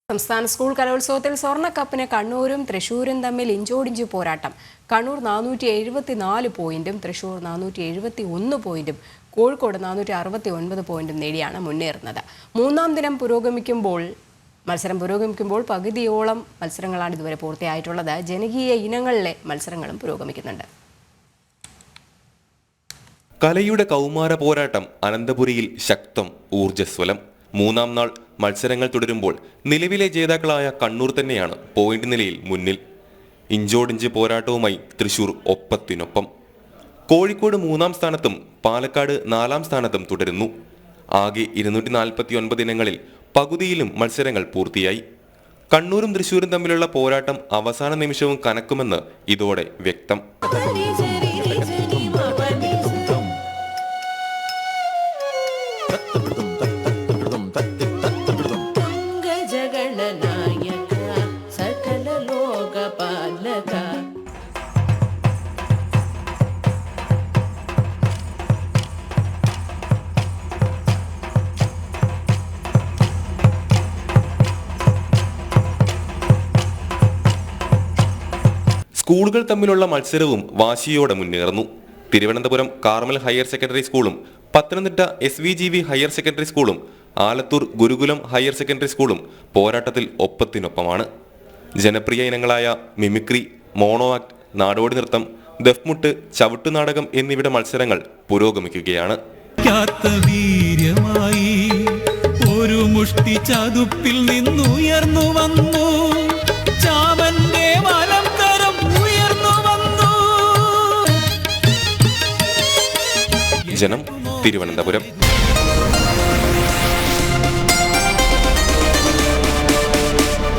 സംസ്ഥാന സ്കൂൾ കലോത്സവത്തിൽ സ്വർണ്ണക്കപ്പിന് കണ്ണൂരും തൃശൂരും തമ്മിൽ ഇഞ്ചോടിഞ്ച് പോരാട്ടം. കണ്ണൂർ 474 പോയിന്റും തൃശൂർ 471 പോയിന്റും കോഴിക്കോട് 469 പോയിന്റും നേടിയാണ് മുന്നേറുന്നത്. മൂന്നാം ദിനം മത്സരം പുരോഗമിക്കുമ്പോൾ പകുതിയോളം മത്സരങ്ങളാണ് ഇതുവരെ പൂർത്തിയായിട്ടുള്ളത്. ജനകീയ ഇനങ്ങളിലെ മത്സരങ്ങളും പുരോഗമിക്കുന്നുണ്ട്. കലയുടെ കൗമാര പോരാട്ടം അനന്തപുരിയിൽ ശക്തം, ഊർജ്ജസ്വലം. മൂന്നാം നാൾ മത്സരങ്ങൾ തുടരുമ്പോൾ നിലവിലെ ജേതാക്കളായ കണ്ണൂർ തന്നെയാണ് പോയിന്റ് നിലയിൽ മുന്നിൽ. ഇഞ്ചോടിഞ്ച് പോരാട്ടവുമായി തൃശൂർ ഒപ്പത്തിനൊപ്പം. കോഴിക്കോട് മൂന്നാം സ്ഥാനത്തും പാലക്കാട് 4-ാം സ്ഥാനത്തും തുടരുന്നു. ആകെ 249 ഇനങ്ങളിൽ പകുതിയിലും മത്സരങ്ങൾ പൂർത്തിയായി. കണ്ണൂരും തൃശൂരും തമ്മിലുള്ള പോരാട്ടം അവസാന നിമിഷവും കനക്കുമെന്ന് ഇതോടെ വ്യക്തം. സ്കൂളുകൾ തമ്മിലുള്ള മത്സരവും വാശിയോടെ മുന്നേറുന്നു. തിരുവനന്തപുരം കാർമൽ ഹയർ സെക്കൻഡറി സ്കൂളും പത്തനംതിട്ട SVGV ഹയർ സെക്കൻഡറി സ്കൂളും ആലത്തൂർ ഗുരുകുലം ഹയർ സെക്കൻഡറി സ്കൂളും പോരാട്ടത്തിൽ ഒപ്പത്തിനൊപ്പമാണ്. ജനപ്രിയ ഇനങ്ങളായ മിമിക്രി, മോണോ ആക്ട്, നാടോടി നൃത്തം, ദഫ്മുട്ട്, ചവിട്ടുനാടകം എന്നിവയുടെ മത്സരങ്ങൾ പുരോഗമിക്കുകയാണ്. ഒരു മുഷ്ടി ചതുപ്പിൽ നിന്നുയർന്നു വന്നു, ചാമന്റെ വലം കരം ഉയർന്നു വന്നു. ജനം, തിരുവനന്തപുരം.